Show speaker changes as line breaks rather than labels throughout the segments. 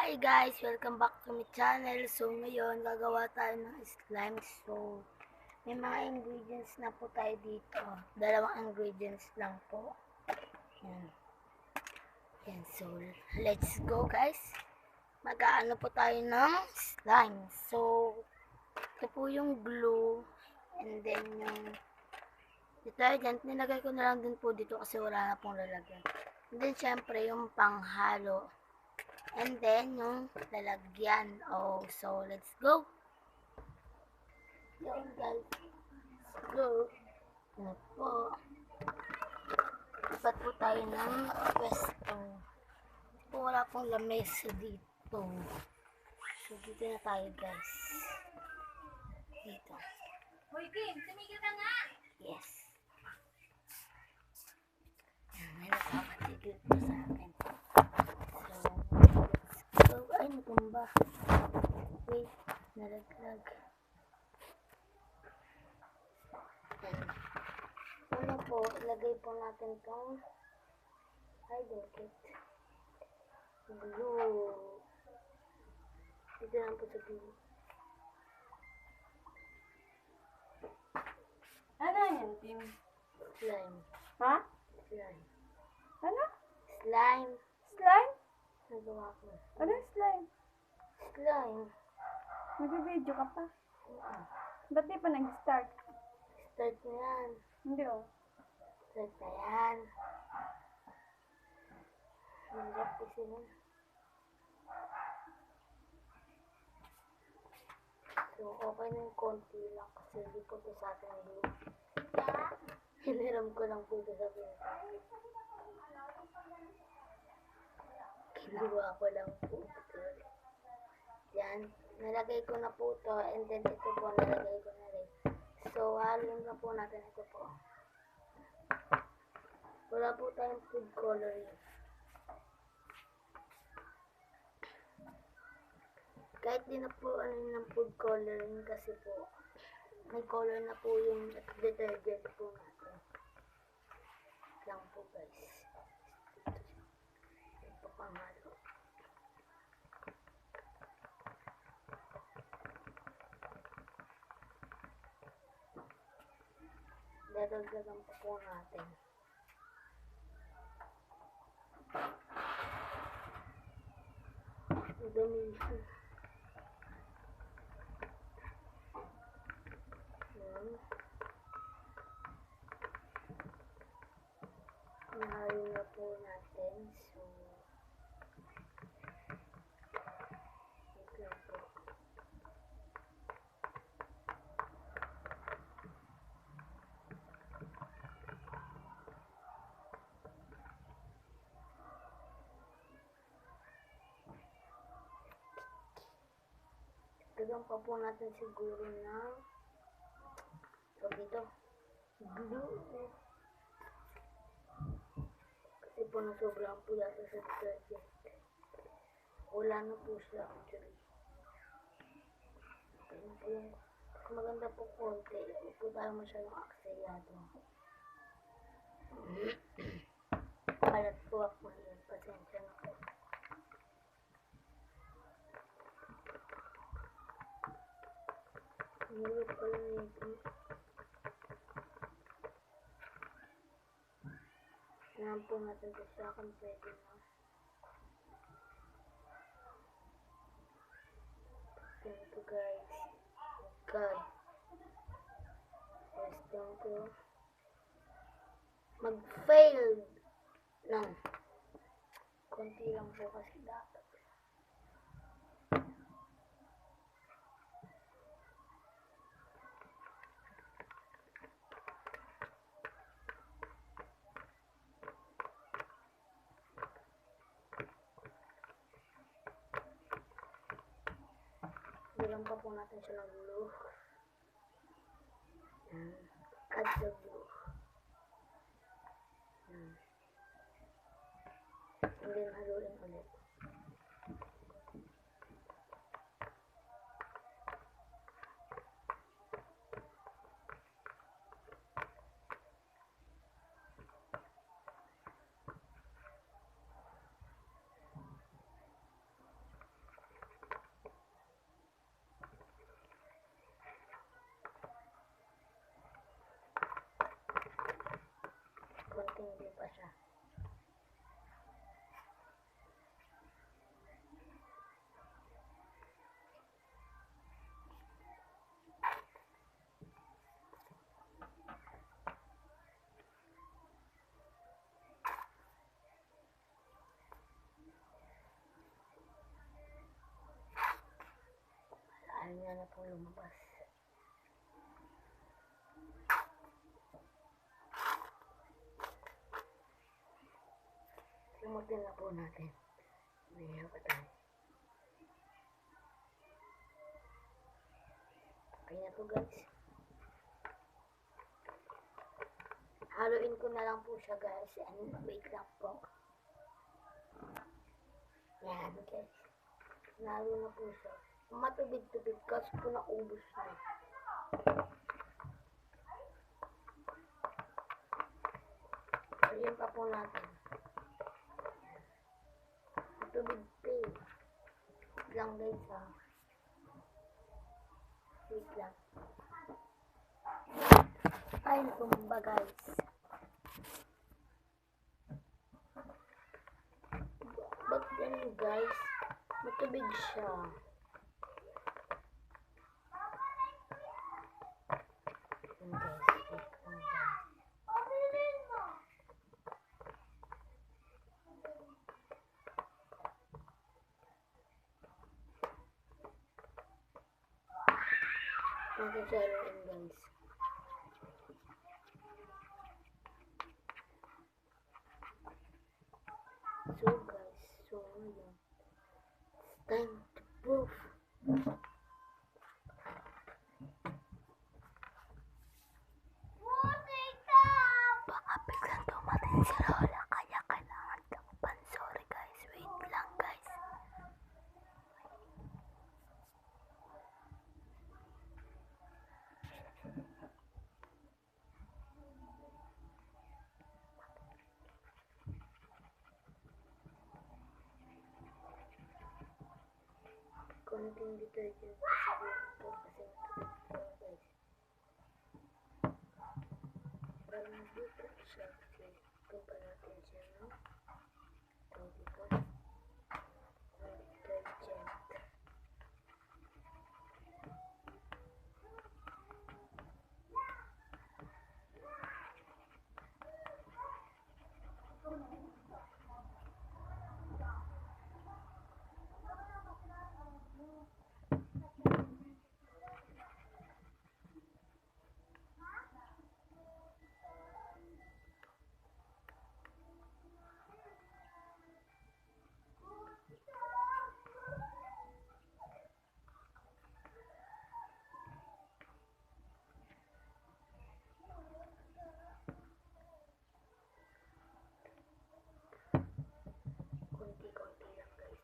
Hi guys! Welcome back to my channel. So ngayon, gagawa tayo ng slime. So, may mga ingredients na po tayo dito. Dalawang ingredients lang po. Yan. Yan. So, let's go guys. Mag-aano po tayo ng slime. So, ito po yung glue. And then yung detergent, nilagay ko na lang din po dito kasi wala na pong lalagyan. And then, syempre, yung panghalo. And then, yung lalagyan. Oh, so, let's go. Yun, guys. Let's go. Ano po. Dapat po tayo ng pwesto. Po, wala pong lamesa dito. So, dito na tayo, guys. Dito.
Hoy, Kim, tumigil ka nga!
Yes. May nakapatigil po sa akin. So, ay, natumba. Wait, nalaglag. Una po, ilagay po natin itong glue. Dito lang po sa glue.
Ano yan, Kim?
Slime.
Ha?
Slime.
Ano?
Slime.
Slime?
Nagawa ko.
Ano slime?
Slime.
Nag-video ka pa? Ba't di pa nag-start?
Start na yan.
Hindi oh.
Start na yan. Hirap kasi na. So, okay na yung konti lang kasi hindi po ito sa atin ang glue. Hiniram ko lang po ito sa pinta. Kinuha ko lang po ito. Yan. Nalagay ko na po ito and then ito po nalagay ko na rin. So, halin na po natin ito po. Wala po tayong food coloring. Kahit di na po ano ng food coloring kasi po may color na po yung detergent po natin. Lang po guys. Ito panghalo. Dadagdagan pa po natin. Dami siya. Yan. Nahalo na po natin. So, wait lang po. Dagdagan pa po natin siguro ng so dito glue kasi po nasobrahan po yata sa detergent. Wala na po siya actually. Kaya po yung maganda po konti. Huwag po tayo masyadong aksayado. Kalat po ako yun. Pasensya na po. Nilip ko lang nito. Tingnan po natin ito sa akin. Pwede na. Ito guys. God. First time ko. Mag-fail lang. Konti lang po kasi dapat. Bilang pa po natin siya ng glue. Add the glue. And then haluin ulit. siya. Ayaw niya na po lumabas. Sumutin na po natin. Mayroon pa tayo. Okay na po guys. Haluin ko na lang po siya guys. And wait lang po. Yan guys. Nalo na po siya. Matubig-tubig kasi po naubos na. Ayan pa po natin. Matubig pa eh. Wait lang guys ha. Wait lang. Ay, tumba guys. Ba't ganun guys? Matubig siya. Nasasaluin guys. So guys, so yun. It's time to proof. Baka biglang dumating si Lola kaya kailangan takpan. Sorry guys, wait lang guys. Konting detergent kasi ito kasi matubig guys. Parang dito siya kasi kumpa natin siya no? Ito dito. Detergent. Konti-konti lang guys.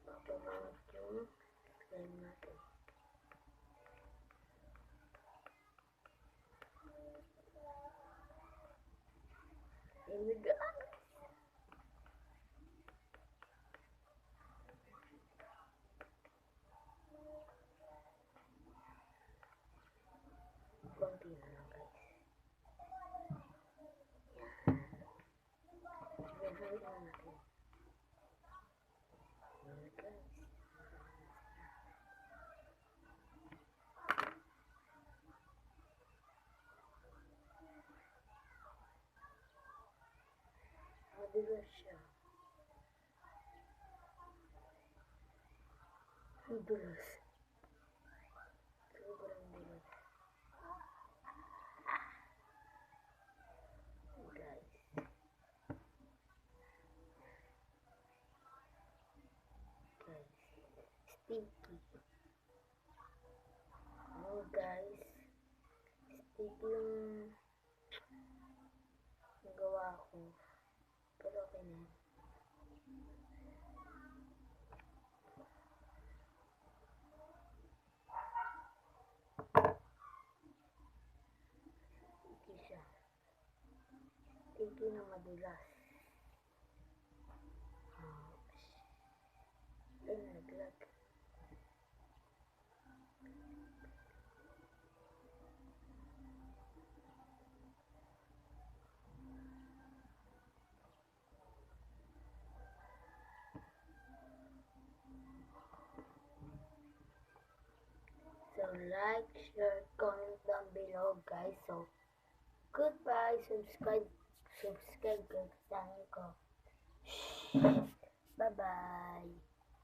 Pagpamangit yung slime natin. Here we go. Konti na lang guys. Yan. Ibahalik na natin. Yan guys. Madulas siya. Madulas. Sobrang dulas. Guys. Guys. Sticky. Oh guys. Sticky yung nagawa ko. Pero okay na yan. Sticky siya. Sticky na madulas. Ay, naglag. like, share, comment down below, guys. So, goodbye. Subscribe kayo sa channel ko. Bye-bye.